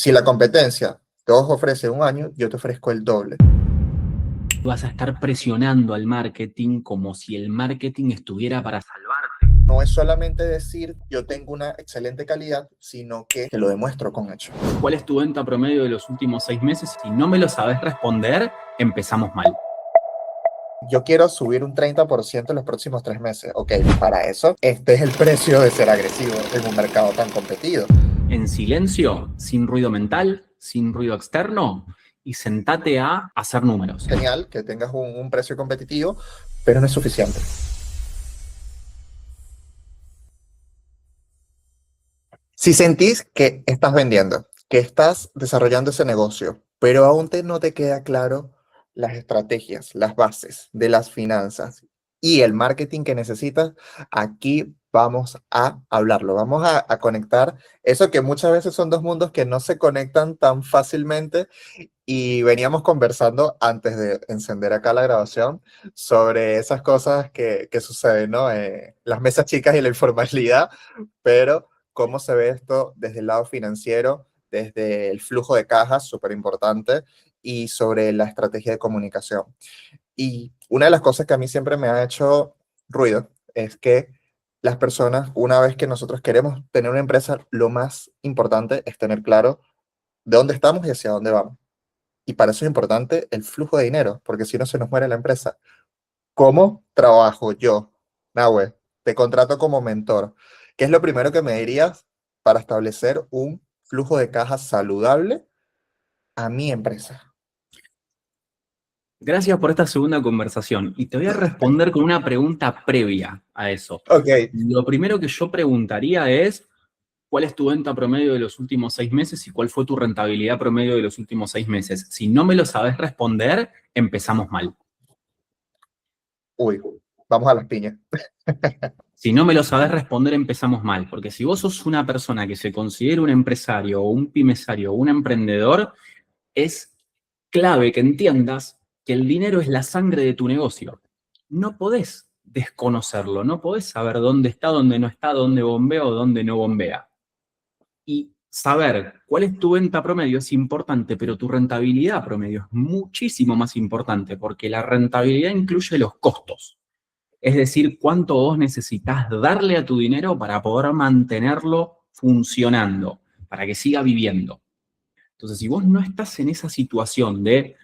Si la competencia te ofrece un año, yo te ofrezco el doble. Vas a estar presionando al marketing como si el marketing estuviera para salvarte. No es solamente decir yo tengo una excelente calidad, sino que te lo demuestro con hechos. ¿Cuál es tu venta promedio de los últimos 6 meses? Si no me lo sabes responder, empezamos mal. Yo quiero subir un 30% en los próximos 3 meses. Ok, para eso, este es el precio de ser agresivo en un mercado tan competido. En silencio, sin ruido mental, sin ruido externo, y sentate a hacer números. Genial que tengas un precio competitivo, pero no es suficiente. Si sentís que estás vendiendo, que estás desarrollando ese negocio, pero aún no te queda claro las estrategias, las bases de las finanzas y el marketing que necesitas, aquí vamos a hablarlo, vamos a conectar eso que muchas veces son dos mundos que no se conectan tan fácilmente y veníamos conversando antes de encender acá la grabación sobre esas cosas que suceden, ¿no? Las mesas chicas y la informalidad, pero cómo se ve esto desde el lado financiero, desde el flujo de cajas, súper importante, y sobre la estrategia de comunicación. Y una de las cosas que a mí siempre me ha hecho ruido es que las personas, una vez que nosotros queremos tener una empresa, lo más importante es tener claro de dónde estamos y hacia dónde vamos. Y para eso es importante el flujo de dinero, porque si no se nos muere la empresa. ¿Cómo trabajo yo, Nahue? Te contrato como mentor. ¿Qué es lo primero que me dirías para establecer un flujo de caja saludable a mi empresa? Gracias por esta segunda conversación y te voy a responder con una pregunta previa a eso. Ok, Lo primero que yo preguntaría es, ¿cuál es tu venta promedio de los últimos 6 meses y cuál fue tu rentabilidad promedio de los últimos 6 meses? Si no me lo sabes responder, empezamos mal. uy, vamos a las piñas. Si no me lo sabes responder, empezamos mal. Porque si vos sos una persona que se considera un empresario o un pymesario o un emprendedor, es clave que entiendas que el dinero es la sangre de tu negocio. No podés desconocerlo, no podés saber dónde está, dónde no está, dónde bombea o dónde no bombea. Y saber cuál es tu venta promedio es importante, pero tu rentabilidad promedio es muchísimo más importante porque la rentabilidad incluye los costos. Es decir, cuánto vos necesitas darle a tu dinero para poder mantenerlo funcionando, para que siga viviendo. Entonces, si vos no estás en esa situación de,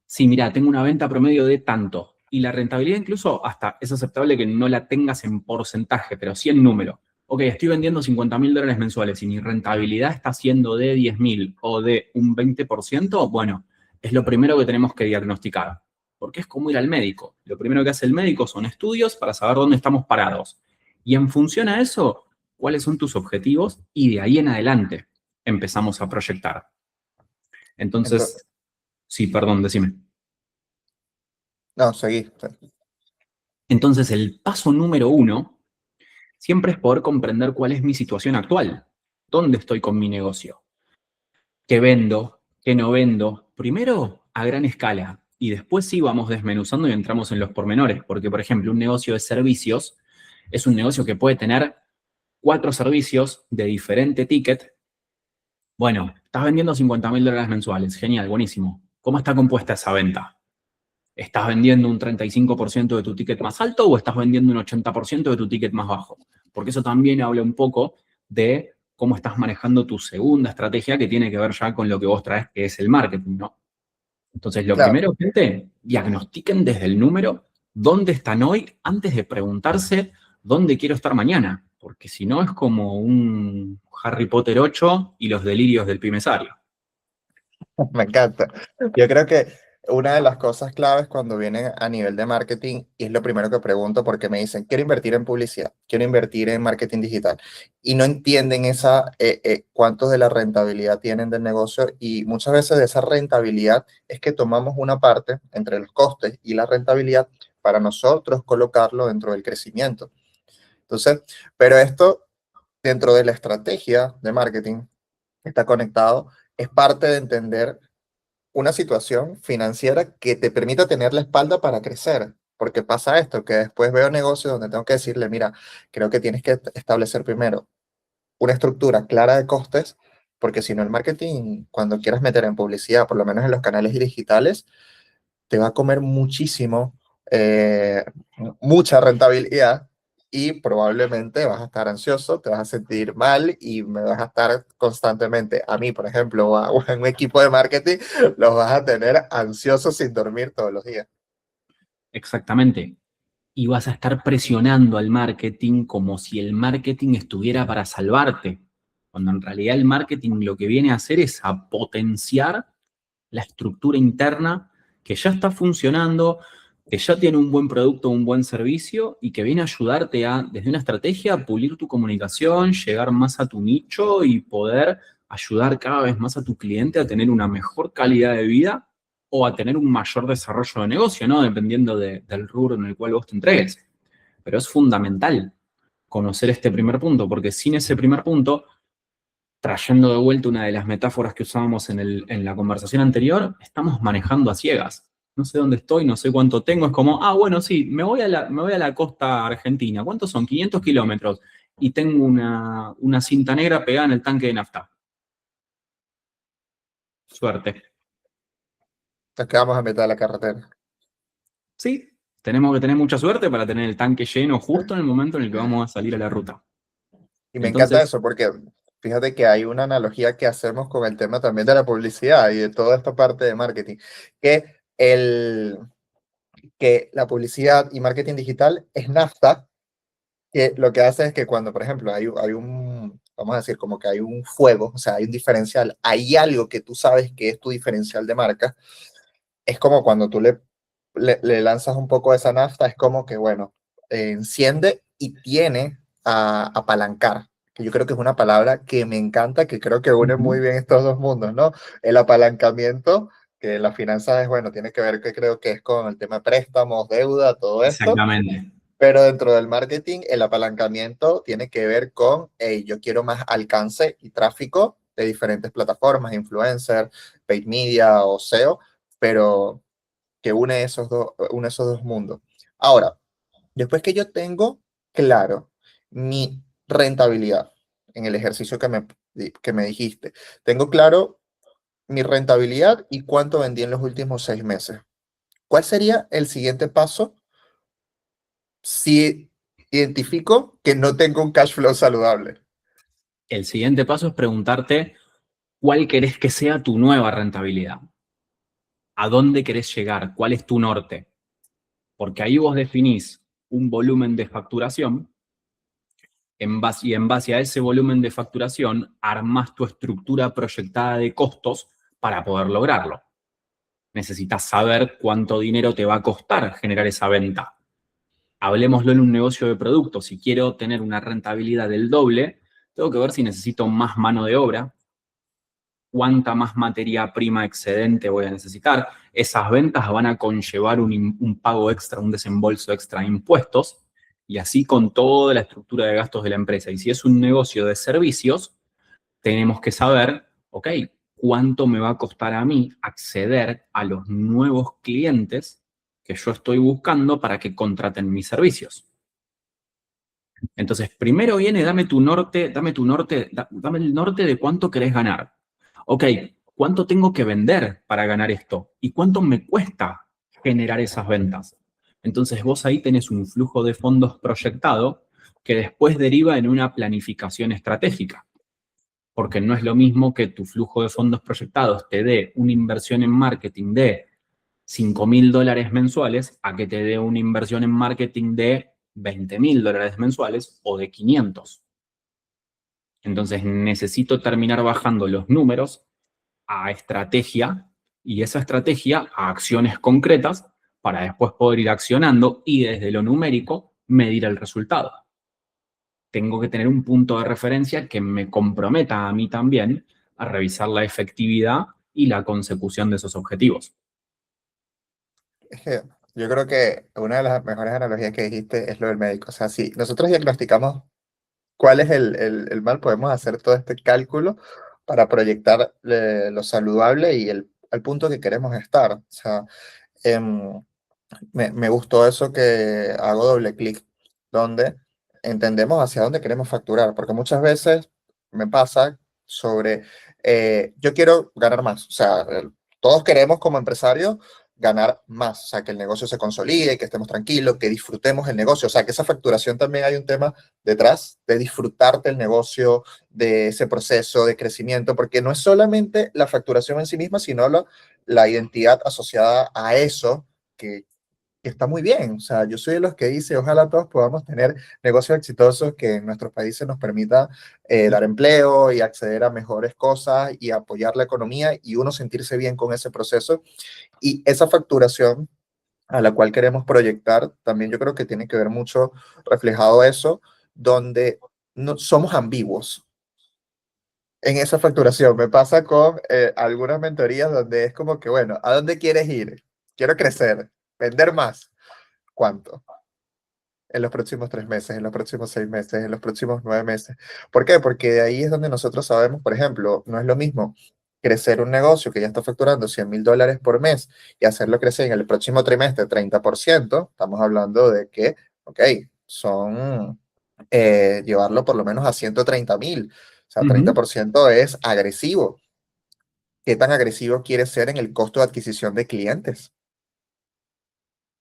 sí, mira, tengo una venta promedio de tanto, y la rentabilidad incluso hasta es aceptable que no la tengas en porcentaje, pero sí en número. Ok, estoy vendiendo $50.000 mensuales y mi rentabilidad está siendo de 10.000 o de un 20%, bueno, es lo primero que tenemos que diagnosticar. Porque es como ir al médico. Lo primero que hace el médico son estudios para saber dónde estamos parados. Y en función a eso, cuáles son tus objetivos y de ahí en adelante empezamos a proyectar. Entonces, Entonces, sí, perdón, decime. no, seguí. Entonces, el paso número 1 siempre es poder comprender cuál es mi situación actual. ¿Dónde estoy con mi negocio? ¿Qué vendo? ¿Qué no vendo? Primero, a gran escala. Y después sí vamos desmenuzando y entramos en los pormenores. Porque, por ejemplo, un negocio de servicios es un negocio que puede tener 4 servicios de diferente ticket. Bueno, estás vendiendo $50.000 mensuales. Genial, buenísimo. ¿Cómo está compuesta esa venta? ¿Estás vendiendo un 35% de tu ticket más alto o estás vendiendo un 80% de tu ticket más bajo? Porque eso también habla un poco de cómo estás manejando tu segunda estrategia que tiene que ver ya con lo que vos traes, que es el marketing, ¿no? Entonces, lo Claro, primero, gente, diagnostiquen desde el número dónde están hoy antes de preguntarse dónde quiero estar mañana. Porque si no, es como un Harry Potter 8 y los delirios del pimesario. me encanta. Yo creo que una de las cosas claves cuando viene a nivel de marketing, y es lo primero que pregunto porque me dicen, quiero invertir en publicidad, quiero invertir en marketing digital, y no entienden cuántos de la rentabilidad tienen del negocio, y muchas veces de esa rentabilidad es que tomamos una parte entre los costes y la rentabilidad para nosotros colocarlo dentro del crecimiento. Entonces, pero esto dentro de la estrategia de marketing está conectado, es parte de entender una situación financiera que te permita tener la espalda para crecer. Porque pasa esto, que después veo negocios donde tengo que decirle, mira, creo que tienes que establecer primero una estructura clara de costes porque si no el marketing, cuando quieras meter en publicidad, por lo menos en los canales digitales, te va a comer muchísimo, mucha rentabilidad y probablemente vas a estar ansioso, te vas a sentir mal y me vas a estar constantemente, a mí, por ejemplo, o en un equipo de marketing, los vas a tener ansiosos sin dormir todos los días. Exactamente. Y vas a estar presionando al marketing como si el marketing estuviera para salvarte, cuando en realidad el marketing lo que viene a hacer es a potenciar la estructura interna que ya está funcionando, que ya tiene un buen producto, un buen servicio y que viene a ayudarte a, desde una estrategia, a pulir tu comunicación, llegar más a tu nicho y poder ayudar cada vez más a tu cliente a tener una mejor calidad de vida o a tener un mayor desarrollo de negocio, ¿no? Dependiendo del rubro en el cual vos te entregues. Pero es fundamental conocer este primer punto, porque sin ese primer punto, trayendo de vuelta una de las metáforas que usábamos en la conversación anterior, estamos manejando a ciegas. No sé dónde estoy, no sé cuánto tengo. Es como, bueno, sí, me voy a la costa argentina. ¿Cuántos son? 500 kilómetros. Y tengo una cinta negra pegada en el tanque de nafta. Suerte. Nos quedamos a mitad de la carretera. Sí, tenemos que tener mucha suerte para tener el tanque lleno justo en el momento en el que vamos a salir a la ruta. Y me encanta Entonces, eso porque fíjate que hay una analogía que hacemos con el tema también de la publicidad y de toda esta parte de marketing, que, que la publicidad y marketing digital es nafta, que lo que hace es que cuando, por ejemplo, hay un, vamos a decir, como que hay un fuego, o sea, hay un diferencial, hay algo que tú sabes que es tu diferencial de marca, es como cuando tú le lanzas un poco de esa nafta, es como que, bueno, enciende y tiene a apalancar, que yo creo que es una palabra que me encanta, que creo que une muy ujú, bien estos dos mundos, ¿no? El apalancamiento, que la finanza es, bueno, tiene que ver, que creo que es con el tema de préstamos, deuda, todo esto, exactamente. pero dentro del marketing, el apalancamiento tiene que ver con, hey, yo quiero más alcance y tráfico de diferentes plataformas, influencer, paid media o SEO, pero que une esos dos mundos. Ahora, después que yo tengo claro mi rentabilidad en el ejercicio que me dijiste, tengo claro mi rentabilidad y cuánto vendí en los últimos 6 meses. ¿Cuál sería el siguiente paso si identifico que no tengo un cash flow saludable? El siguiente paso es preguntarte cuál querés que sea tu nueva rentabilidad. ¿A dónde querés llegar? ¿Cuál es tu norte? Porque ahí vos definís un volumen de facturación y en base a ese volumen de facturación armás tu estructura proyectada de costos para poder lograrlo. Necesitas saber cuánto dinero te va a costar generar esa venta. Hablemoslo en un negocio de productos. Si quiero tener una rentabilidad del doble, tengo que ver si necesito más mano de obra, cuánta más materia prima excedente voy a necesitar. Esas ventas van a conllevar un pago extra, un desembolso extra de impuestos, y así con toda la estructura de gastos de la empresa. Y si es un negocio de servicios, tenemos que saber, ok, cuánto me va a costar a mí acceder a los nuevos clientes que yo estoy buscando para que contraten mis servicios. Entonces, primero viene, dame el norte de cuánto querés ganar. Ok, ¿cuánto tengo que vender para ganar esto? ¿Y cuánto me cuesta generar esas ventas? Entonces, vos ahí tenés un flujo de fondos proyectado que después deriva en una planificación estratégica. Porque no es lo mismo que tu flujo de fondos proyectados te dé una inversión en marketing de $5.000 mensuales a que te dé una inversión en marketing de $20.000 mensuales o de 500. Entonces necesito terminar bajando los números a estrategia y esa estrategia a acciones concretas para después poder ir accionando y desde lo numérico medir el resultado. Tengo que tener un punto de referencia que me comprometa a mí también a revisar la efectividad y la consecución de esos objetivos. Es que yo creo que una de las mejores analogías que dijiste es lo del médico. O sea, si nosotros diagnosticamos cuál es el mal, podemos hacer todo este cálculo para proyectar lo saludable y al punto que queremos estar. O sea, em, me gustó eso que hago doble clic, donde entendemos hacia dónde queremos facturar, porque muchas veces me pasa sobre yo quiero ganar más. O sea, todos queremos como empresarios ganar más, o sea, que el negocio se consolide, que estemos tranquilos, que disfrutemos el negocio, o sea, que esa facturación también hay un tema detrás de disfrutarte el negocio, de ese proceso de crecimiento, porque no es solamente la facturación en sí misma, sino la identidad asociada a eso que está muy bien. O sea, yo soy de los que dice, ojalá todos podamos tener negocios exitosos que en nuestros países nos permita dar empleo y acceder a mejores cosas y apoyar la economía y uno sentirse bien con ese proceso. Y esa facturación a la cual queremos proyectar, también yo creo que tiene que ver mucho reflejado eso, donde no, somos ambiguos en esa facturación. Me pasa con algunas mentorías donde es como que, bueno, ¿a dónde quieres ir? Quiero crecer, vender más. ¿Cuánto? En los próximos 3 meses, en los próximos 6 meses, en los próximos 9 meses. ¿Por qué? Porque de ahí es donde nosotros sabemos, por ejemplo, no es lo mismo crecer un negocio que ya está facturando $100,000 por mes y hacerlo crecer en el próximo trimestre 30%. Estamos hablando de que, ok, son llevarlo por lo menos a 130,000. O sea, Ujú. 30% es agresivo. ¿Qué tan agresivo quiere ser en el costo de adquisición de clientes?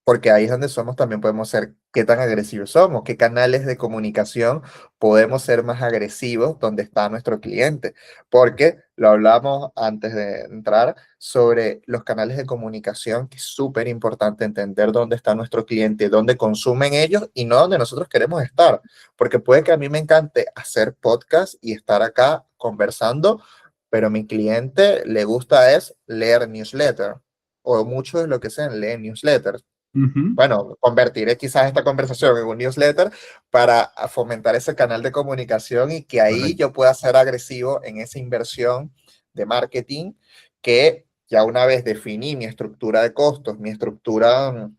Porque ahí es donde somos, también podemos ser qué tan agresivos somos, qué canales de comunicación podemos ser más agresivos donde está nuestro cliente. Porque lo hablamos antes de entrar sobre los canales de comunicación, que es súper importante entender dónde está nuestro cliente, dónde consumen ellos y no dónde nosotros queremos estar. Porque puede que a mí me encante hacer podcast y estar acá conversando, pero a mi cliente le gusta es leer newsletter o mucho de lo que sea lee newsletters. Ujú. Bueno, convertiré quizás esta conversación en un newsletter para fomentar ese canal de comunicación y que ahí Correcto. yo pueda ser agresivo en esa inversión de marketing que ya una vez definí mi estructura de costos, mi estructura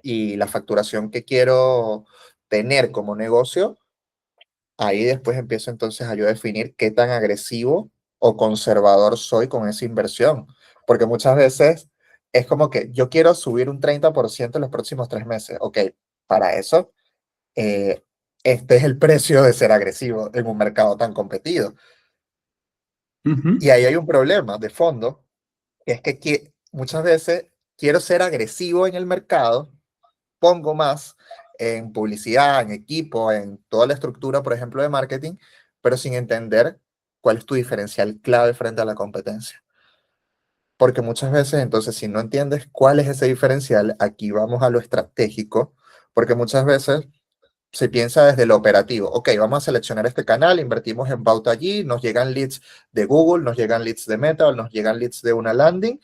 y la facturación que quiero tener como negocio, ahí después empiezo entonces a yo definir qué tan agresivo o conservador soy con esa inversión. Porque muchas veces es como que yo quiero subir un 30% en los próximos 3 meses. Ok, para eso, eh, este es el precio de ser agresivo en un mercado tan competido. Ujú. Y ahí hay un problema de fondo, que es que muchas veces quiero ser agresivo en el mercado, pongo más en publicidad, en equipo, en toda la estructura, por ejemplo, de marketing, pero sin entender cuál es tu diferencial clave frente a la competencia. Porque muchas veces, entonces, si no entiendes cuál es ese diferencial, aquí vamos a lo estratégico, porque muchas veces se piensa desde lo operativo. Ok, vamos a seleccionar este canal, invertimos en pauta allí, nos llegan leads de Google, nos llegan leads de Meta, nos llegan leads de una landing,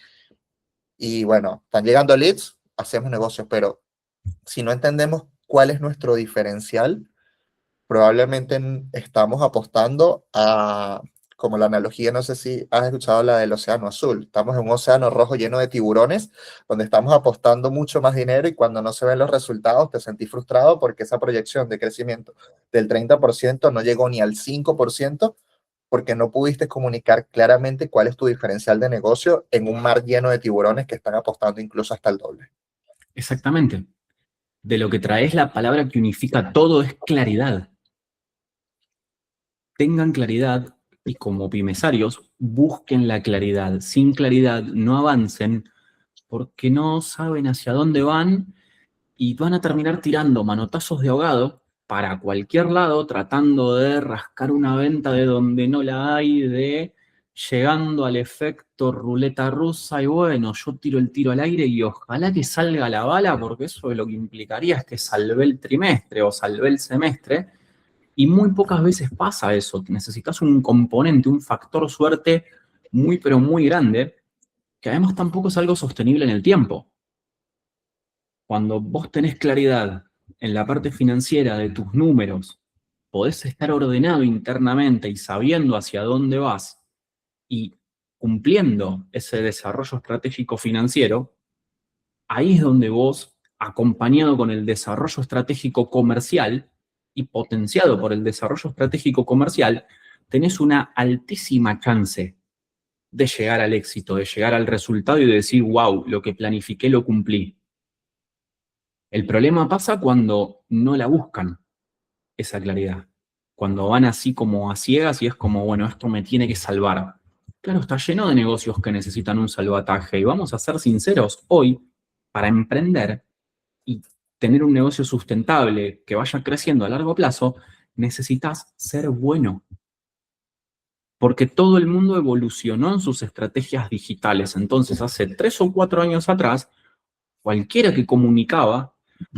y bueno, están llegando leads, hacemos negocios, pero si no entendemos cuál es nuestro diferencial, probablemente estamos apostando a, como la analogía, no sé si has escuchado la del océano azul, estamos en un océano rojo lleno de tiburones, donde estamos apostando mucho más dinero y cuando no se ven los resultados te sentís frustrado porque esa proyección de crecimiento del 30% no llegó ni al 5% porque no pudiste comunicar claramente cuál es tu diferencial de negocio en un mar lleno de tiburones que están apostando incluso hasta el doble. Exactamente. De lo que traes la palabra que unifica todo es claridad. Tengan claridad y como pimesarios busquen la claridad. Sin claridad no avancen porque no saben hacia dónde van y van a terminar tirando manotazos de ahogado para cualquier lado, tratando de rascar una venta de donde no la hay, de llegando al efecto ruleta rusa y bueno, yo tiro el tiro al aire y ojalá que salga la bala porque eso lo que implicaría es que salvé el trimestre o salvé el semestre y muy pocas veces pasa eso. Necesitas un componente, un factor suerte muy pero muy grande que además tampoco es algo sostenible en el tiempo. Cuando vos tenés claridad en la parte financiera de tus números, podés estar ordenado internamente y sabiendo hacia dónde vas y cumpliendo ese desarrollo estratégico financiero, ahí es donde vos, acompañado con el desarrollo estratégico comercial y potenciado por el desarrollo estratégico comercial, tenés una altísima chance de llegar al éxito, de llegar al resultado y de decir, wow, lo que planifiqué lo cumplí. El problema pasa cuando no la buscan, esa claridad. Cuando van así como a ciegas y es como, bueno, esto me tiene que salvar. Claro, está lleno de negocios que necesitan un salvataje. Y vamos a ser sinceros, hoy, para emprender y tener un negocio sustentable que vaya creciendo a largo plazo, necesitas ser bueno. Porque todo el mundo evolucionó en sus estrategias digitales. Entonces, hace 3 o 4 años atrás, cualquiera que comunicaba,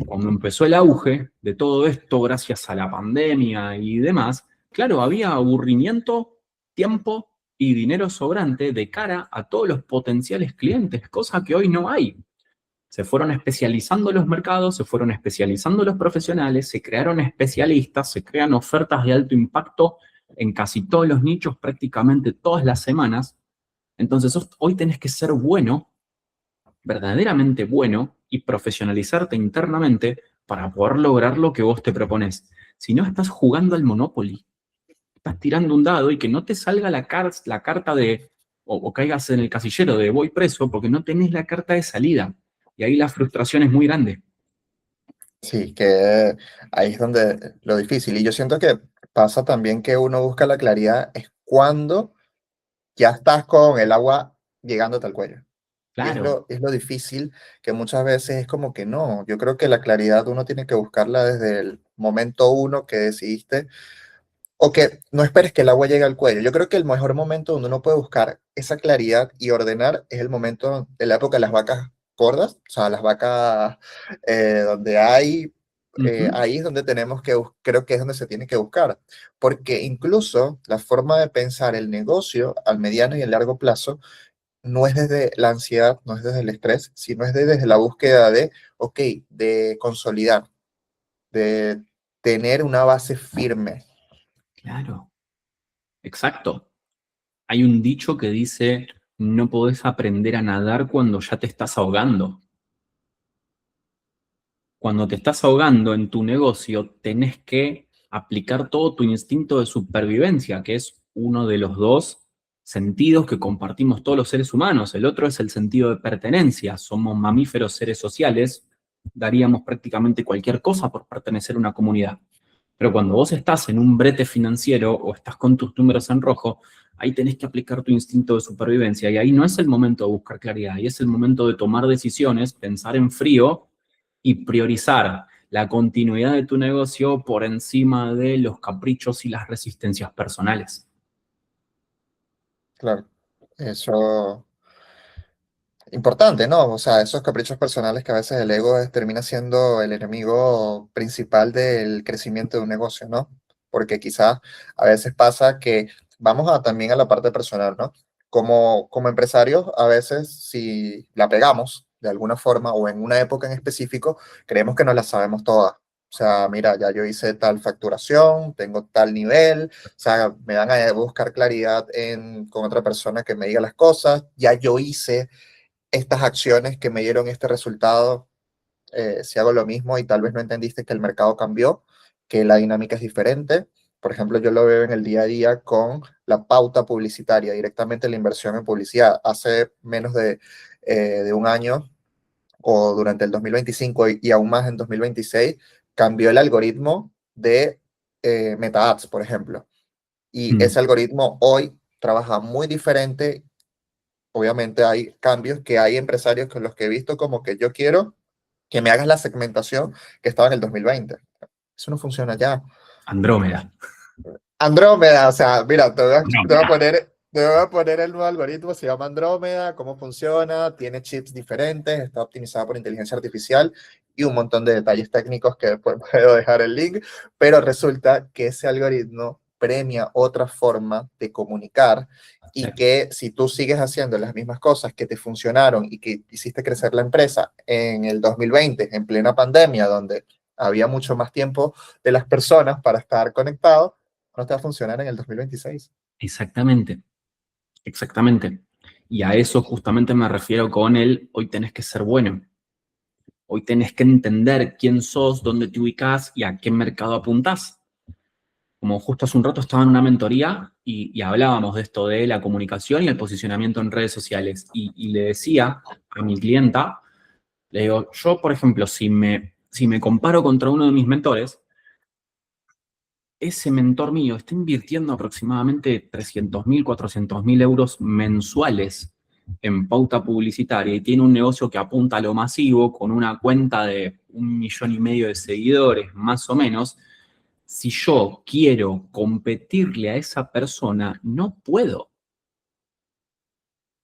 cuando empezó el auge de todo esto, gracias a la pandemia y demás, claro, había aburrimiento, tiempo y dinero sobrante de cara a todos los potenciales clientes, cosa que hoy no hay. Se fueron especializando los mercados, se fueron especializando los profesionales, se crearon especialistas, se crean ofertas de alto impacto en casi todos los nichos prácticamente todas las semanas. Entonces, hoy tenés que ser bueno, verdaderamente bueno, y profesionalizarte internamente para poder lograr lo que vos te propones. Si no, estás jugando al Monopoly, estás tirando un dado y que no te salga la carta de, o caigas en el casillero de voy preso porque no tenés la carta de salida. Y ahí la frustración es muy grande. Sí, que ahí es donde lo difícil. Y yo siento que pasa también que uno busca la claridad es cuando ya estás con el agua llegándote al cuello. Y Claro, es lo difícil, que muchas veces es como que no. Yo creo que la claridad uno tiene que buscarla desde el momento uno que decidiste. O que no esperes que el agua llegue al cuello. Yo creo que el mejor momento donde uno puede buscar esa claridad y ordenar es el momento de la época de las vacas gordas, o sea, las vacas donde hay, ujú, ahí es donde tenemos que, creo que es donde se tiene que buscar, porque incluso la forma de pensar el negocio al mediano y el largo plazo no es desde la ansiedad, no es desde el estrés, sino es desde la búsqueda de, ok, de consolidar, de tener una base firme. claro, exacto. Hay un dicho que dice, no podés aprender a nadar cuando ya te estás ahogando. Cuando te estás ahogando en tu negocio, tenés que aplicar todo tu instinto de supervivencia, que es uno de los dos sentidos que compartimos todos los seres humanos. El otro es el sentido de pertenencia. Somos mamíferos, seres sociales, daríamos prácticamente cualquier cosa por pertenecer a una comunidad. Pero cuando vos estás en un brete financiero o estás con tus números en rojo, ahí tenés que aplicar tu instinto de supervivencia y ahí no es el momento de buscar claridad, ahí es el momento de tomar decisiones, pensar en frío y priorizar la continuidad de tu negocio por encima de los caprichos y las resistencias personales. Claro, eso importante, ¿no? O sea, esos caprichos personales que a veces el ego termina siendo el enemigo principal del crecimiento de un negocio, ¿no? Porque quizás a veces pasa que vamos a, también a la parte personal, ¿no? Como empresarios, a veces si la pegamos de alguna forma o en una época en específico, creemos que nos la sabemos todas. O sea, mira, ya yo hice tal facturación, tengo tal nivel, o sea, me dan a buscar claridad con otra persona que me diga las cosas, ya yo hice estas acciones que me dieron este resultado, si hago lo mismo y tal vez no entendiste que el mercado cambió, que la dinámica es diferente. Por ejemplo, yo lo veo en el día a día con la pauta publicitaria, directamente la inversión en publicidad. Hace menos de un año o durante el 2025 y aún más en 2026, cambió el algoritmo de Meta Ads, por ejemplo. Y ese Mm. algoritmo hoy trabaja muy diferente. Obviamente hay cambios que hay empresarios con los que he visto como que yo quiero que me hagas la segmentación que estaba en el 2020. Eso no funciona ya. Andrómeda. Andrómeda, o sea, mira, Andrómeda. te voy a poner el nuevo algoritmo, se llama Andrómeda, cómo funciona, tiene chips diferentes, está optimizado por inteligencia artificial y un montón de detalles técnicos que después puedo dejar el link, pero resulta que ese algoritmo premia otra forma de comunicar Sí, y que si tú sigues haciendo las mismas cosas que te funcionaron y que hiciste crecer la empresa en el 2020, en plena pandemia, donde había mucho más tiempo de las personas para estar conectados, no te va a funcionar en el 2026. exactamente, exactamente. Y a eso justamente me refiero con el hoy tenés que ser bueno. Hoy tenés que entender quién sos, dónde te ubicás y a qué mercado apuntás. Como justo hace un rato estaba en una mentoría y hablábamos de esto de la comunicación y el posicionamiento en redes sociales. Y le decía a mi clienta, le digo, yo, por ejemplo, si me comparo contra uno de mis mentores, ese mentor mío está invirtiendo aproximadamente 300.000, 400.000 euros mensuales en pauta publicitaria y tiene un negocio que apunta a lo masivo con una cuenta de 1,5 millones de seguidores, más o menos. Si yo quiero competirle a esa persona, no puedo.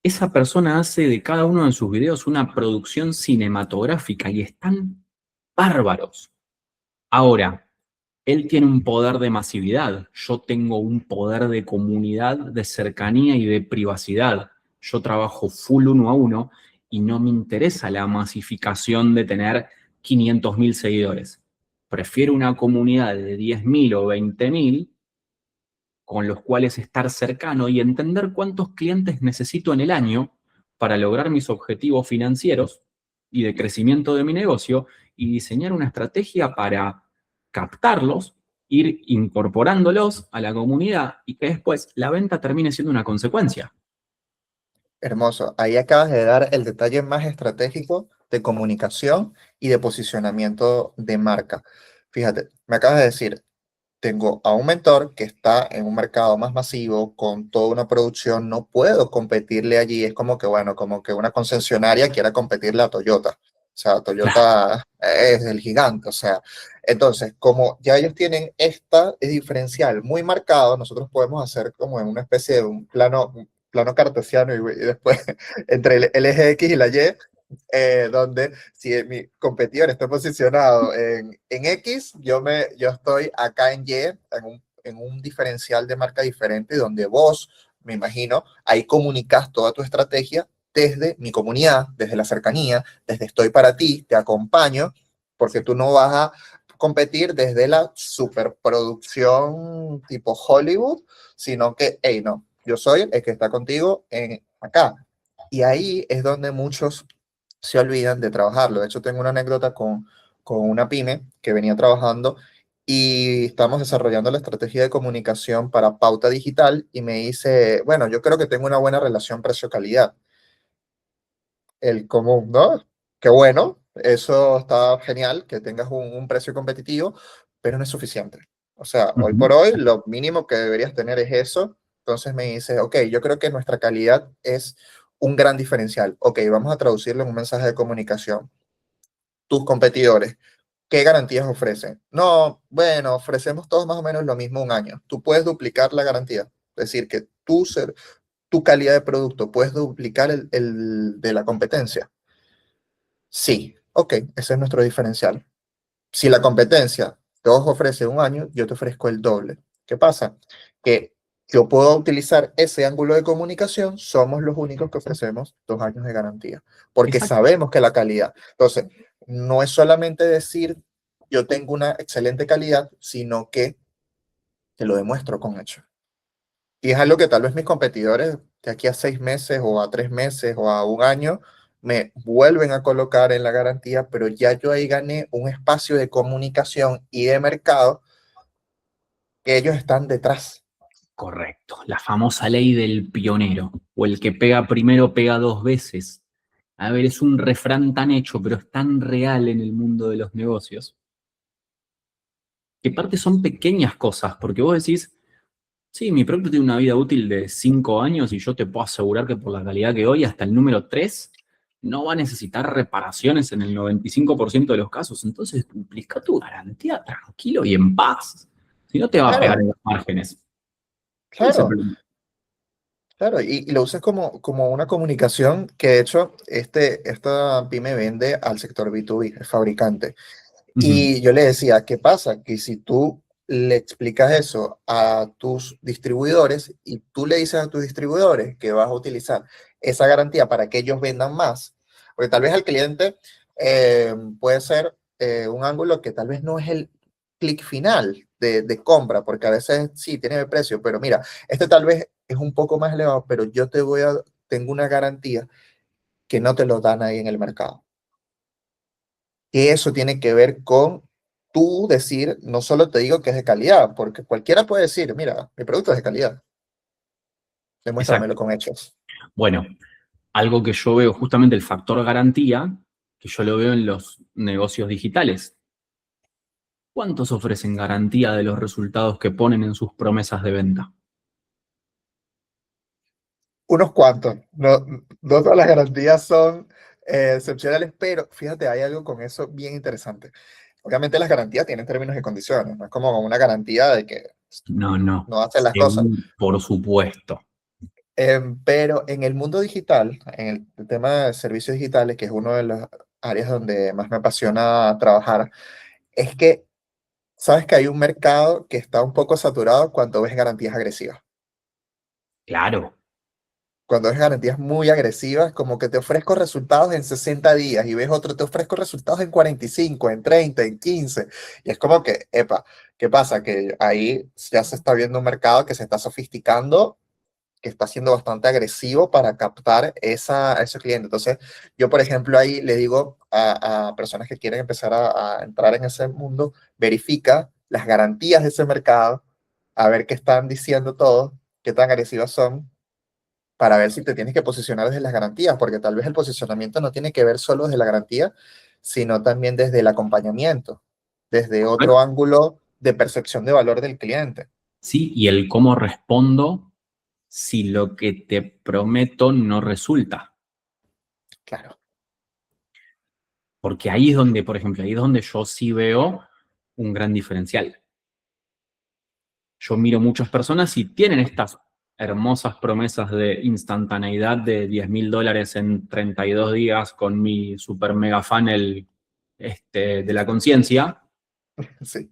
Esa persona hace de cada uno de sus videos una producción cinematográfica y están bárbaros. Ahora, él tiene un poder de masividad, yo tengo un poder de comunidad, de cercanía y de privacidad. Yo trabajo full uno a uno y no me interesa la masificación de tener 500.000 seguidores. Prefiero una comunidad de 10.000 o 20.000 con los cuales estar cercano y entender cuántos clientes necesito en el año para lograr mis objetivos financieros y de crecimiento de mi negocio y diseñar una estrategia para captarlos, ir incorporándolos a la comunidad y que después la venta termine siendo una consecuencia. Hermoso. Ahí acabas de dar el detalle más estratégico de comunicación y de posicionamiento de marca. Fíjate, me acabas de decir, tengo a un mentor que está en un mercado más masivo, con toda una producción, no puedo competirle allí. Es como que, bueno, como que una concesionaria quiera competirle a Toyota. O sea, Claro. Toyota es el gigante. O sea, entonces, como ya ellos tienen esta diferencial muy marcado, nosotros podemos hacer como en una especie de un plano cartesiano y después entre el eje X y la Y, donde si mi competidor está posicionado en X, yo estoy acá en Y, en un diferencial de marca diferente, donde vos, me imagino, ahí comunicas toda tu estrategia desde mi comunidad, desde la cercanía, desde estoy para ti, te acompaño, porque tú no vas a competir desde la superproducción tipo Hollywood, sino que, hey, no, yo soy el que está contigo en acá. Y ahí es donde muchos se olvidan de trabajarlo. De hecho, tengo una anécdota con una pyme que venía trabajando y estamos desarrollando la estrategia de comunicación para pauta digital y me dice, bueno, yo creo que tengo una buena relación precio-calidad. El común, ¿no? Qué bueno, eso está genial, que tengas un precio competitivo, pero no es suficiente. O sea, hoy Ujú. por hoy lo mínimo que deberías tener es eso. Entonces me dice, ok, yo creo que nuestra calidad es un gran diferencial. Ok, vamos a traducirlo en un mensaje de comunicación. Tus competidores, ¿qué garantías ofrecen? No, bueno, ofrecemos todos más o menos lo mismo un año. Tú puedes duplicar la garantía. Es decir, que tu calidad de producto puedes duplicar el de la competencia. Sí, ok, ese es nuestro diferencial. Si la competencia te ofrece un año, yo te ofrezco el doble. ¿Qué pasa? Que yo puedo utilizar ese ángulo de comunicación, somos los únicos que ofrecemos 2 años de garantía, porque Exacto. sabemos que la calidad. Entonces, no es solamente decir yo tengo una excelente calidad, sino que te lo demuestro con hechos. Y es algo que tal vez mis competidores de aquí a 6 meses o a 3 meses o a un año me vuelven a colocar en la garantía, pero ya yo ahí gané un espacio de comunicación y de mercado que ellos están detrás. Correcto. La famosa ley del pionero, o el que pega primero pega dos veces. A ver, es un refrán tan hecho, pero es tan real en el mundo de los negocios, que parte son pequeñas cosas, porque vos decís, sí, mi producto tiene una vida útil de 5 años y yo te puedo asegurar que por la calidad que doy, hasta el número 3 no va a necesitar reparaciones en el 95% de los casos. Entonces, duplica tu garantía tranquilo y en paz. Si no, te va a pegar Claro, en los márgenes. ¿Cuál es el claro, problema? claro. Y lo usas como una comunicación que de hecho esta pyme vende al sector B2B, el fabricante. Ujú. Y yo le decía, ¿qué pasa? Que si tú le explicas eso a tus distribuidores y tú le dices a tus distribuidores que vas a utilizar esa garantía para que ellos vendan más, porque tal vez al cliente puede ser un ángulo que tal vez no es el clic final de compra, porque a veces sí tiene el precio, pero mira, este tal vez es un poco más elevado, pero tengo una garantía que no te lo dan ahí en el mercado. Que eso tiene que ver con tú decir, no solo te digo que es de calidad, porque cualquiera puede decir, mira, mi producto es de calidad, demuéstramelo Exacto. con hechos. Bueno, algo que yo veo justamente el factor garantía, que yo lo veo en los negocios digitales. ¿cuántos ofrecen garantía de los resultados que ponen en sus promesas de venta? Unos cuantos. No, no todas las garantías son excepcionales, pero fíjate, hay algo con eso bien interesante. Obviamente las garantías tienen términos y condiciones, no es como una garantía de que No, no, no hacen las cosas. por supuesto. Pero en el mundo digital, en el tema de servicios digitales, que es una de las áreas donde más me apasiona trabajar, es que sabes que hay un mercado que está un poco saturado cuando ves garantías agresivas. Claro. Cuando ves garantías muy agresivas, como que te ofrezco resultados en 60 días y ves otro, te ofrezco resultados en 45, en 30, en 15. Y es como que, epa, ¿qué pasa? Que ahí ya se está viendo un mercado que se está sofisticando, que está siendo bastante agresivo para captar a ese cliente. Entonces, yo, por ejemplo, ahí le digo a personas que quieren empezar a entrar en ese mundo, verifica las garantías de ese mercado, a ver qué están diciendo todos, qué tan agresivas son, para ver si te tienes que posicionar desde las garantías, porque tal vez el posicionamiento no tiene que ver solo desde la garantía, sino también desde el acompañamiento, desde otro ángulo de percepción de valor del cliente. Sí, y el cómo respondo si lo que te prometo no resulta. Claro, Porque ahí es donde, por ejemplo, ahí es donde yo sí veo un gran diferencial. Yo miro muchas personas y tienen estas hermosas promesas de instantaneidad de $10.000 en 32 días con mi super mega funnel de la conciencia. sí,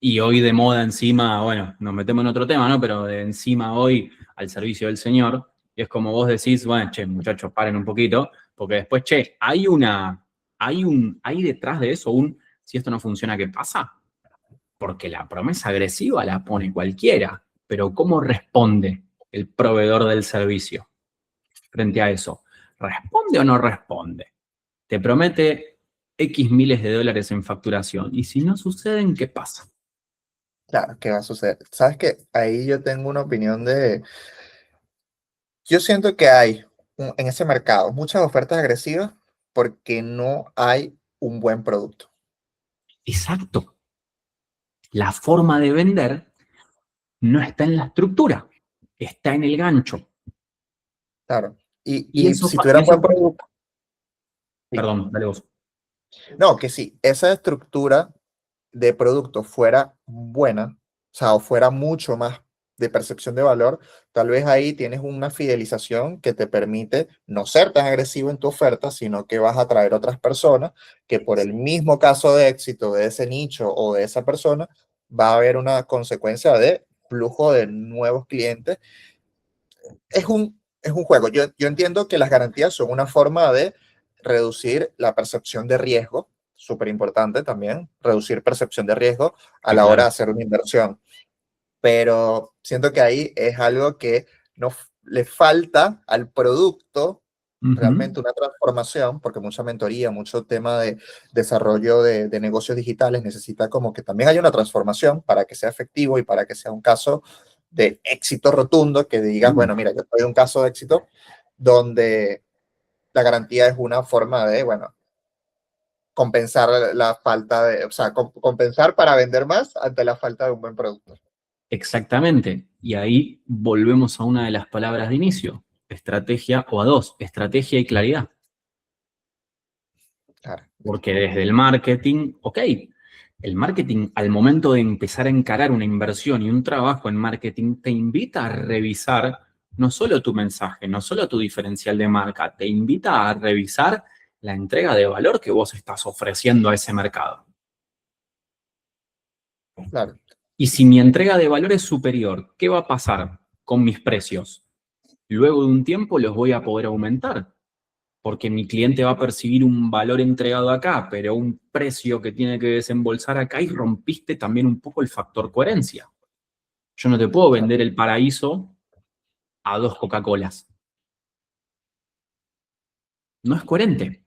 Y hoy de moda encima, bueno, nos metemos en otro tema, ¿no? Pero de encima hoy al servicio del Señor. Y es como vos decís, bueno, che, muchachos, paren un poquito, porque después, che, hay detrás de eso si esto no funciona, ¿qué pasa? Porque la promesa agresiva la pone cualquiera, pero ¿cómo responde el proveedor del servicio frente a eso? ¿Responde o no responde? Te promete X miles de dólares en facturación, y si no suceden, ¿qué pasa? claro, ¿qué va a suceder? Sabes que ahí yo tengo una opinión de, yo siento que hay en ese mercado muchas ofertas agresivas porque no hay un buen producto. Exacto. La forma de vender no está en la estructura, está en el gancho. Claro. Y Y eso, si tuviera un buen producto, sí. perdón, dale vos. No, que si esa estructura de producto fuera buena, o sea, o fuera mucho más de percepción de valor, tal vez ahí tienes una fidelización que te permite no ser tan agresivo en tu oferta, sino que vas a atraer otras personas que por el mismo caso de éxito de ese nicho o de esa persona, va a haber una consecuencia de flujo de nuevos clientes. Es un juego. Yo entiendo que las garantías son una forma de reducir la percepción de riesgo, súper importante también, reducir percepción de riesgo a Sí, la hora de claro. hacer una inversión. Pero siento que ahí es algo que no le falta al producto Ujú. realmente una transformación, porque mucha mentoría, mucho tema de desarrollo de negocios digitales necesita como que también haya una transformación para que sea efectivo y para que sea un caso de éxito rotundo, que digas, bueno, mira, yo soy un caso de éxito donde la garantía es una forma de, bueno, compensar la falta de, o sea, compensar para vender más ante la falta de un buen producto. Exactamente. Y ahí volvemos a una de las palabras de inicio, estrategia, o a dos, estrategia y claridad. Claro, Porque desde el marketing, ok, el marketing al momento de empezar a encarar una inversión y un trabajo en marketing te invita a revisar no solo tu mensaje, no solo tu diferencial de marca, te invita a revisar la entrega de valor que vos estás ofreciendo a ese mercado. claro. Y si mi entrega de valor es superior, ¿qué va a pasar con mis precios? Luego de un tiempo los voy a poder aumentar, porque mi cliente va a percibir un valor entregado acá, pero un precio que tiene que desembolsar acá, y rompiste también un poco el factor coherencia. Yo no te puedo vender el paraíso a dos Coca-Colas. No es coherente.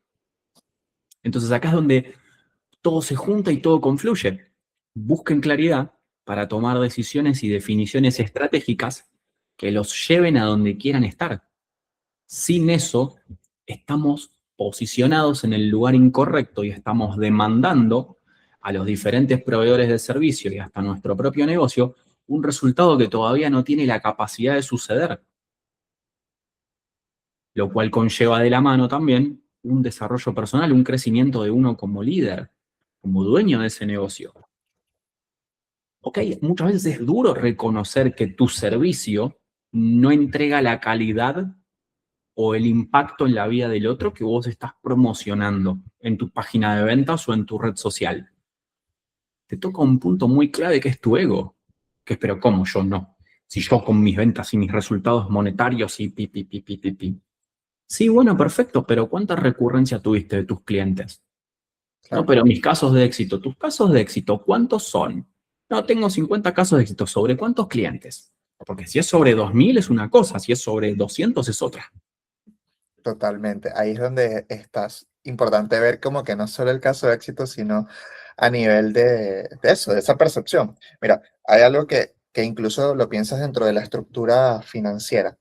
Entonces acá es donde todo se junta y todo confluye. Busquen claridad para tomar decisiones y definiciones estratégicas que los lleven a donde quieran estar. Sin eso, estamos posicionados en el lugar incorrecto y estamos demandando a los diferentes proveedores de servicio y hasta nuestro propio negocio un resultado que todavía no tiene la capacidad de suceder, lo cual conlleva de la mano también un desarrollo personal, un crecimiento de uno como líder, como dueño de ese negocio. Ok, muchas veces es duro reconocer que tu servicio no entrega la calidad o el impacto en la vida del otro que vos estás promocionando en tu página de ventas o en tu red social. Te toca un punto muy clave que es tu ego. Que es, pero ¿cómo yo no? Si yo con mis ventas y mis resultados monetarios y pi, pi, pi, pi, pi, pi. Sí, bueno, perfecto, pero ¿cuánta recurrencia tuviste de tus clientes? No, Claro, pero mis casos de éxito, tus casos de éxito, ¿cuántos son? No, tengo 50 casos de éxito. ¿Sobre cuántos clientes? Porque si es sobre 2000 es una cosa, si es sobre 200 es otra. totalmente. Ahí es donde estás. Importante ver como que no solo el caso de éxito, sino a nivel de eso, de esa percepción. Mira, hay algo que incluso lo piensas dentro de la estructura financiera.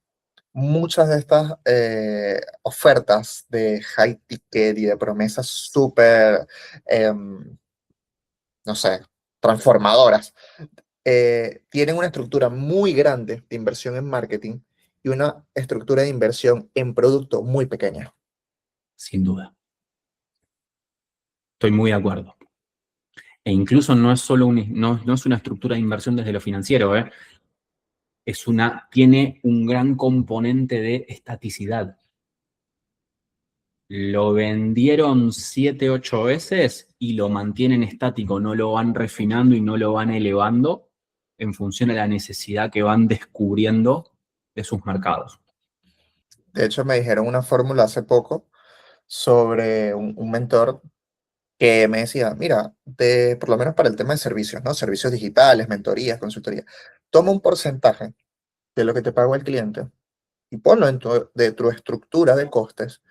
Muchas de estas ofertas de high ticket y de promesas súper, no sé, transformadoras, tienen una estructura muy grande de inversión en marketing y una estructura de inversión en producto muy pequeña. Sin duda. Estoy muy de acuerdo. E incluso no es solo no es una estructura de inversión desde lo financiero, ¿eh? Tiene un gran componente de estaticidad. Lo vendieron 7, 8 veces y lo mantienen estático, no lo van refinando y no lo van elevando en función a la necesidad que van descubriendo de sus mercados. De hecho, me dijeron una fórmula hace poco sobre un mentor que me decía, mira, por lo menos para el tema de servicios, ¿no? Servicios digitales, mentorías, consultoría, toma un porcentaje de lo que te pagó el cliente y ponlo de tu estructura de costes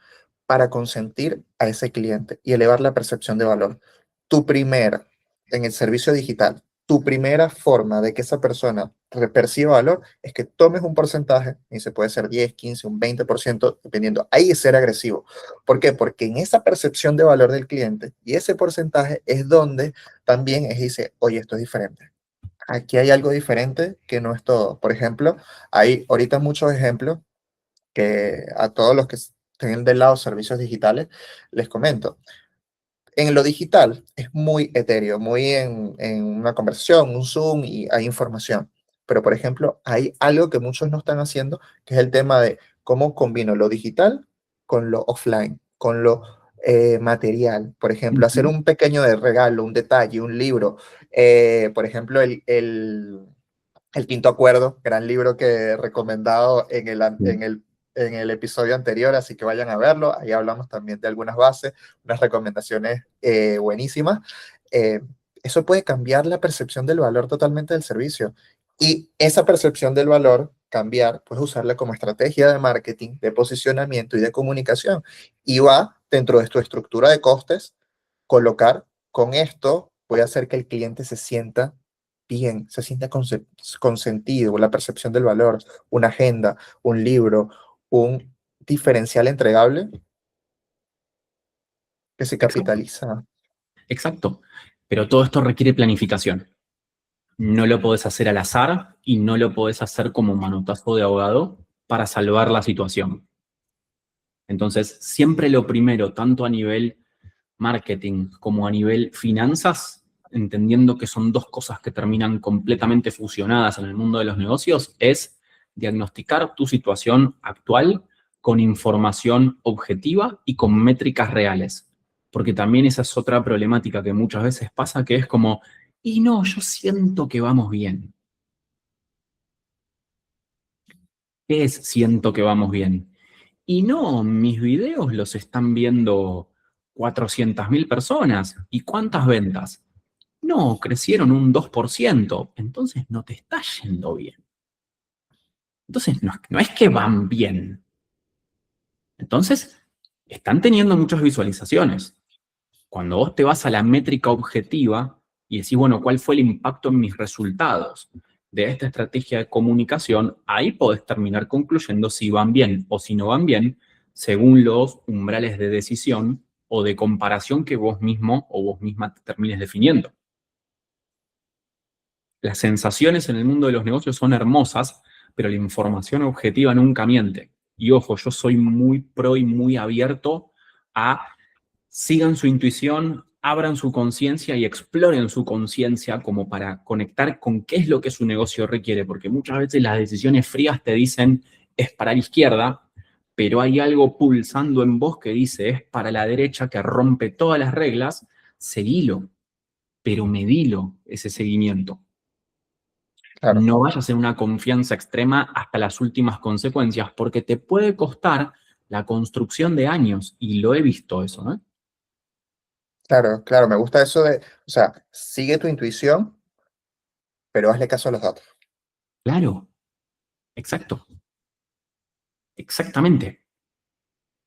para consentir a ese cliente y elevar la percepción de valor. Tu primera, en el servicio digital, tu primera forma de que esa persona perciba valor es que tomes un porcentaje, y se puede ser 10, 15, un 20%, dependiendo. Ahí es ser agresivo. ¿Por qué? Porque en esa percepción de valor del cliente y ese porcentaje es donde también dice, oye, esto es diferente. Aquí hay algo diferente que no es todo. Por ejemplo, hay ahorita muchos ejemplos que a todos los que estén del lado servicios digitales, les comento. En lo digital es muy etéreo, muy en una conversación, un Zoom y hay información. Pero, por ejemplo, hay algo que muchos no están haciendo, que es el tema de cómo combino lo digital con lo offline, con lo material. Por ejemplo, hacer un pequeño de regalo, un detalle, un libro. Por ejemplo, el Quinto Acuerdo, gran libro que he recomendado en el episodio anterior, así que vayan a verlo. Ahí hablamos también de algunas bases, unas recomendaciones buenísimas. Eh, Eso puede cambiar la percepción del valor totalmente del servicio. Y esa percepción del valor, cambiar, puedes usarla como estrategia de marketing, de posicionamiento y de comunicación. Y va dentro de tu estructura de costes, colocar con esto, voy a hacer que el cliente se sienta bien, se sienta consentido, la percepción del valor, una agenda, un libro, un diferencial entregable que se Exacto, capitaliza. exacto. Pero todo esto requiere planificación. No lo podés hacer al azar y no lo podés hacer como manotazo de ahogado para salvar la situación. Entonces, siempre lo primero, tanto a nivel marketing como a nivel finanzas, entendiendo que son dos cosas que terminan completamente fusionadas en el mundo de los negocios, es diagnosticar tu situación actual con información objetiva y con métricas reales. Porque también esa es otra problemática que muchas veces pasa, que es como, y no, yo siento que vamos bien. ¿Qué es siento que vamos bien? Y no, mis videos los están viendo 400.000 personas. ¿Y cuántas ventas? No, crecieron un 2%. Entonces no te está yendo bien. Entonces no es que van bien. Entonces están teniendo muchas visualizaciones. Cuando vos te vas a la métrica objetiva y decís, bueno, ¿cuál fue el impacto en mis resultados de esta estrategia de comunicación? Ahí podés terminar concluyendo si van bien o si no van bien, según los umbrales de decisión o de comparación que vos mismo o vos misma te termines definiendo. Las sensaciones en el mundo de los negocios son hermosas, pero la información objetiva nunca miente. Y ojo, yo soy muy pro y muy abierto a sigan su intuición, abran su conciencia y exploren su conciencia como para conectar con qué es lo que su negocio requiere, porque muchas veces las decisiones frías te dicen es para la izquierda, pero hay algo pulsando en vos que dice es para la derecha, que rompe todas las reglas, seguilo, pero medilo ese seguimiento. Claro, No vayas en una confianza extrema hasta las últimas consecuencias, porque te puede costar la construcción de años, y lo he visto eso, ¿no? claro, claro. Me gusta eso de, o sea, sigue tu intuición, pero hazle caso a los datos. Claro, exacto, exactamente.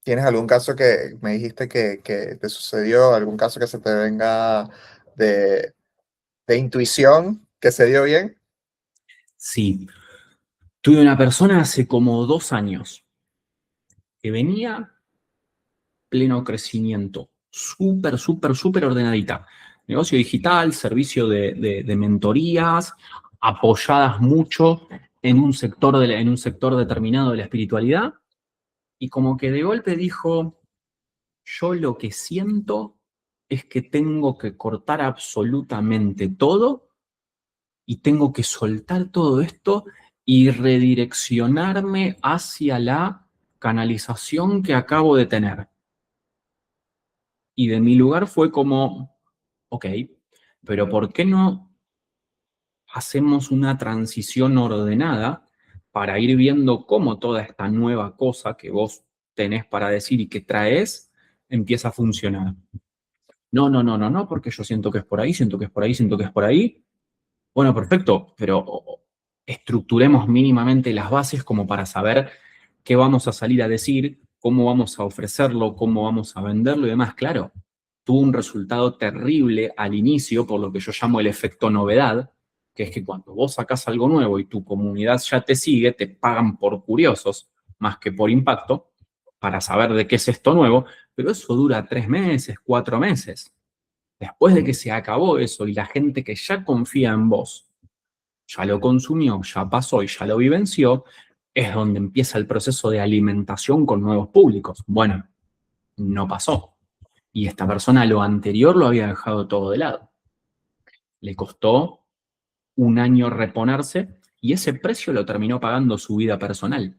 ¿Tienes algún caso que me dijiste que te sucedió, algún caso que se te venga de, de intuición que se dio bien? Sí, tuve una persona hace como 2 años que venía pleno crecimiento, súper, súper, súper ordenadita. Negocio digital, servicio de mentorías, apoyadas mucho en un sector determinado de la espiritualidad, y como que de golpe dijo, yo lo que siento es que tengo que cortar absolutamente todo y tengo que soltar todo esto y redireccionarme hacia la canalización que acabo de tener. Y de mi lugar fue como, ok, pero ¿por qué no hacemos una transición ordenada para ir viendo cómo toda esta nueva cosa que vos tenés para decir y que traes empieza a funcionar? No, no, no, no, no, porque yo siento que es por ahí, siento que es por ahí, siento que es por ahí. Bueno, perfecto, pero estructuremos mínimamente las bases como para saber qué vamos a salir a decir, cómo vamos a ofrecerlo, cómo vamos a venderlo y demás. Claro, tuvo un resultado terrible al inicio, por lo que yo llamo el efecto novedad, que es que cuando vos sacás algo nuevo y tu comunidad ya te sigue, te pagan por curiosos más que por impacto para saber de qué es esto nuevo, pero eso dura 3 meses, 4 meses. Después de que se acabó eso y la gente que ya confía en vos, ya lo consumió, ya pasó y ya lo vivenció, es donde empieza el proceso de alimentación con nuevos públicos. Bueno, no pasó. Y esta persona lo anterior lo había dejado todo de lado. Le costó un año reponerse y ese precio lo terminó pagando su vida personal,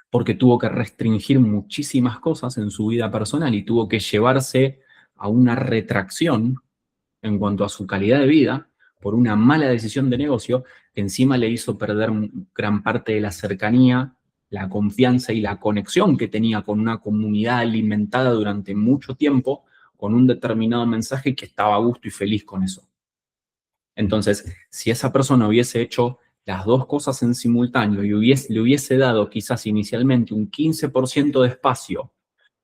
porque tuvo que restringir muchísimas cosas en su vida personal y tuvo que llevarse a una retracción en cuanto a su calidad de vida por una mala decisión de negocio que encima le hizo perder gran parte de la cercanía, la confianza y la conexión que tenía con una comunidad alimentada durante mucho tiempo con un determinado mensaje, que estaba a gusto y feliz con eso. Entonces, si esa persona hubiese hecho las dos cosas en simultáneo y le hubiese dado quizás inicialmente un 15% de espacio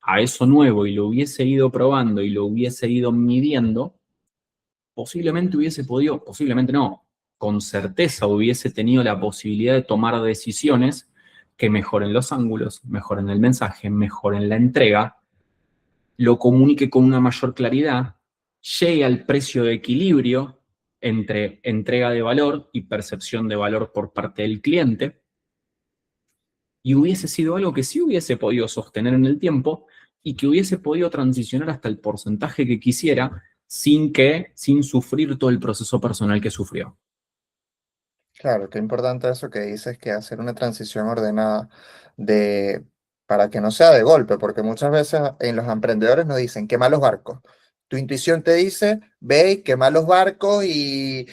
a eso nuevo y lo hubiese ido probando y lo hubiese ido midiendo, posiblemente hubiese podido, posiblemente no, con certeza hubiese tenido la posibilidad de tomar decisiones que mejoren los ángulos, mejoren el mensaje, mejoren la entrega, lo comunique con una mayor claridad, llegue al precio de equilibrio entre entrega de valor y percepción de valor por parte del cliente, y hubiese sido algo que sí hubiese podido sostener en el tiempo y que hubiese podido transicionar hasta el porcentaje que quisiera sin sufrir todo el proceso personal que sufrió. Claro, qué importante eso que dices, que hacer una transición ordenada de, para que no sea de golpe, porque muchas veces en los emprendedores nos dicen, quema los barcos. Tu intuición te dice, ve y quema los barcos y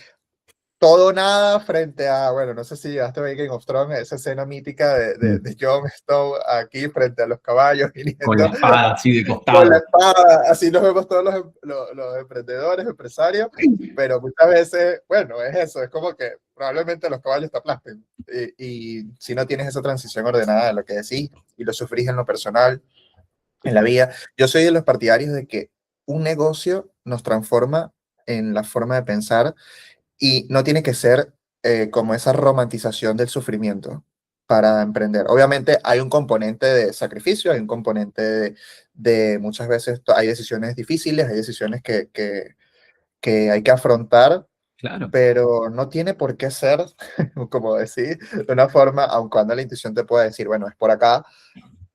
todo o nada frente a, bueno, no sé si llegaste a ver Game of Thrones, esa escena mítica de Jon Snow aquí frente a los caballos Con la viniendo espada así de con la costado. espada, así nos vemos todos los emprendedores, empresarios, pero muchas veces, bueno, es eso, es como que probablemente los caballos te aplasten y si no tienes esa transición ordenada de lo que decís y lo sufrís en lo personal, en la vida, yo soy de los partidarios de que un negocio nos transforma en la forma de pensar y no tiene que ser como esa romantización del sufrimiento. para emprender. Obviamente hay un componente de sacrificio, hay un componente de muchas veces hay decisiones difíciles, hay decisiones que hay que afrontar, Claro. pero no tiene por qué ser, como decir, de una forma, aun cuando la intuición te pueda decir, bueno, es por acá,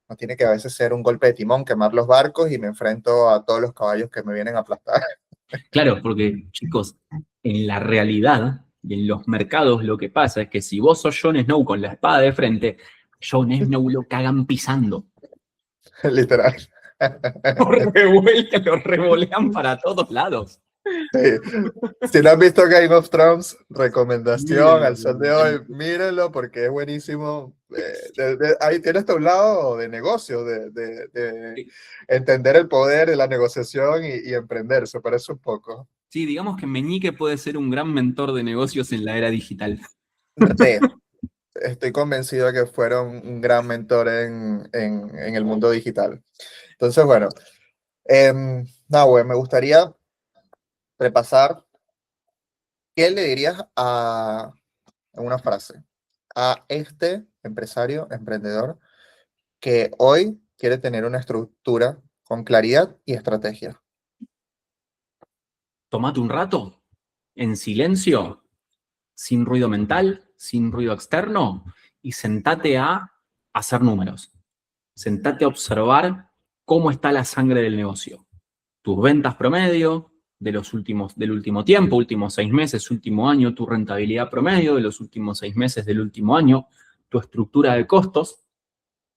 no tiene que a veces ser un golpe de timón, quemar los barcos y me enfrento a todos los caballos que me vienen a aplastar. Claro, porque chicos, en la realidad y en los mercados lo que pasa es que si vos sos Jon Snow con la espada de frente, Jon Snow lo cagan pisando. Literal. Lo revolean para todos lados. Sí. Si no han visto Game of Thrones, recomendación Mírenlo, al sol de hoy, mírenlo porque es buenísimo. Ahí tiene hasta un lado de negocio, de entender el poder de la negociación y emprender, se parece un poco. Sí, digamos que Meñique puede ser un gran mentor de negocios en la era digital. Sí, estoy convencido de que fueron un gran mentor en el mundo digital. Entonces, bueno, Nahue, me gustaría repasar, ¿qué le dirías en una frase a este empresario, emprendedor, que hoy quiere tener una estructura con claridad y estrategia? Tomate un rato, en silencio, sin ruido mental, sin ruido externo, y sentate a hacer números. Sentate a observar cómo está la sangre del negocio. Tus ventas promedio del último tiempo, últimos 6 meses, último año, tu rentabilidad promedio de los últimos 6 meses del último año, tu estructura de costos,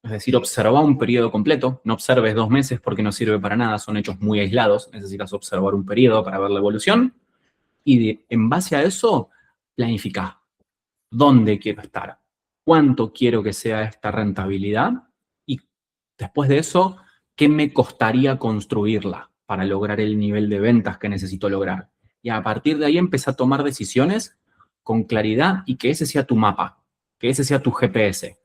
es decir, observa un periodo completo, no observes 2 meses porque no sirve para nada, son hechos muy aislados, necesitas observar un periodo para ver la evolución y en base a eso, planifica dónde quiero estar, cuánto quiero que sea esta rentabilidad y después de eso, qué me costaría construirla para lograr el nivel de ventas que necesito lograr. Y a partir de ahí empieza a tomar decisiones con claridad y que ese sea tu mapa, que ese sea tu GPS.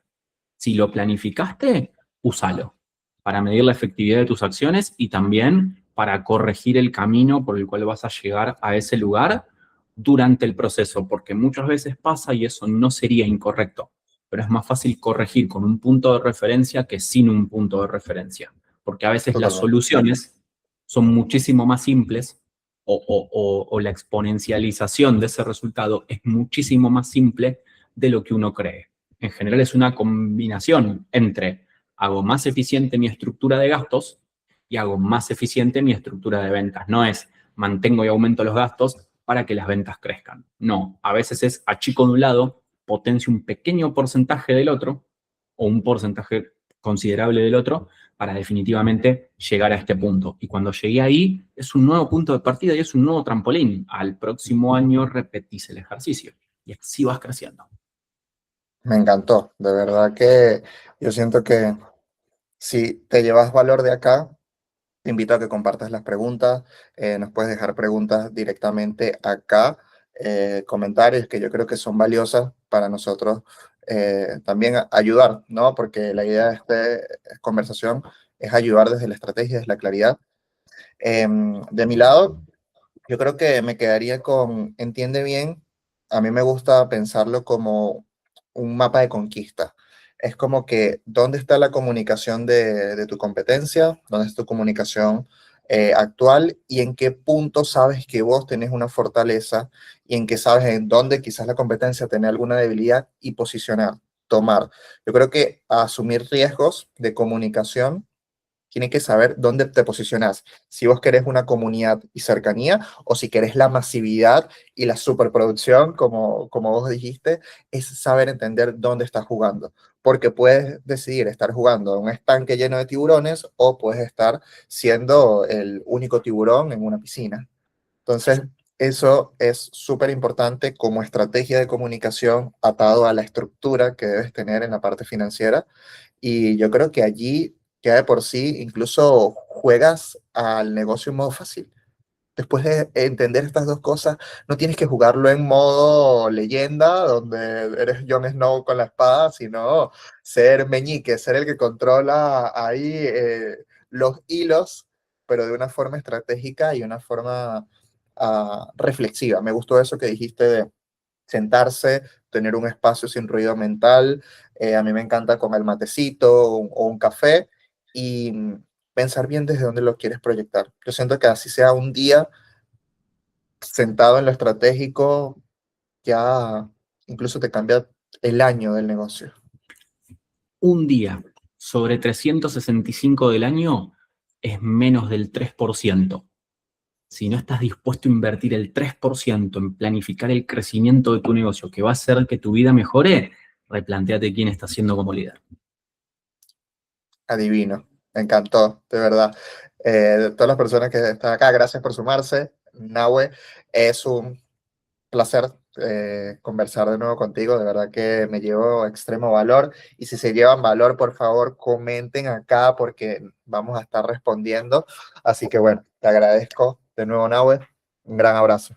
Si lo planificaste, úsalo para medir la efectividad de tus acciones y también para corregir el camino por el cual vas a llegar a ese lugar durante el proceso, porque muchas veces pasa y eso no sería incorrecto, pero es más fácil corregir con un punto de referencia que sin un punto de referencia, porque a veces las Totalmente. soluciones son muchísimo más simples o la exponencialización de ese resultado es muchísimo más simple de lo que uno cree. En general es una combinación entre hago más eficiente mi estructura de gastos y hago más eficiente mi estructura de ventas. No es mantengo y aumento los gastos para que las ventas crezcan. No, a veces es achico de un lado, potencio un pequeño porcentaje del otro o un porcentaje considerable del otro para definitivamente llegar a este punto. Y cuando llegué ahí, es un nuevo punto de partida y es un nuevo trampolín. Al próximo año repetís el ejercicio y así vas creciendo. Me encantó, de verdad que yo siento que si te llevas valor de acá, te invito a que compartas las preguntas, nos puedes dejar preguntas directamente acá, comentarios que yo creo que son valiosas para nosotros también ayudar, ¿no? Porque la idea de esta conversación es ayudar desde la estrategia, desde la claridad. De mi lado, yo creo que me quedaría con, entiende bien, a mí me gusta pensarlo como un mapa de conquista. Es como que, ¿dónde está la comunicación de tu competencia? ¿Dónde está tu comunicación actual? ¿Y en qué punto sabes que vos tenés una fortaleza? ¿Y en qué sabes en dónde quizás la competencia tiene alguna debilidad? Y posicionar, tomar. Yo creo que asumir riesgos de comunicación tiene que saber dónde te posicionas. Si vos querés una comunidad y cercanía o si querés la masividad y la superproducción, como vos dijiste, es saber entender dónde estás jugando. Porque puedes decidir estar jugando en un estanque lleno de tiburones o puedes estar siendo el único tiburón en una piscina. Entonces, eso es súper importante como estrategia de comunicación atado a la estructura que debes tener en la parte financiera. Y yo creo que allí ya de por sí incluso juegas al negocio en modo fácil. Después de entender estas dos cosas, no tienes que jugarlo en modo leyenda, donde eres Jon Snow con la espada, sino ser meñique, ser el que controla ahí los hilos, pero de una forma estratégica y una forma reflexiva. Me gustó eso que dijiste de sentarse, tener un espacio sin ruido mental. A mí me encanta comer matecito o un café y pensar bien desde dónde lo quieres proyectar. Yo siento que así sea un día sentado en lo estratégico, ya incluso te cambia el año del negocio. Un día sobre 365 del año es menos del 3%. Si no estás dispuesto a invertir el 3% en planificar el crecimiento de tu negocio que va a hacer que tu vida mejore, replantéate quién estás siendo como líder. Adivino, me encantó, de verdad. Todas las personas que están acá, gracias por sumarse. Nahue, es un placer conversar de nuevo contigo, de verdad que me llevo extremo valor y si se llevan valor, por favor, comenten acá porque vamos a estar respondiendo. Así que bueno, te agradezco de nuevo, Nahue. Un gran abrazo.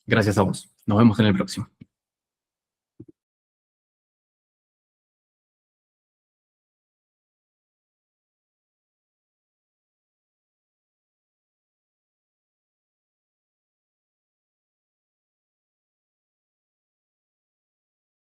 Gracias a vos. Nos vemos en el próximo.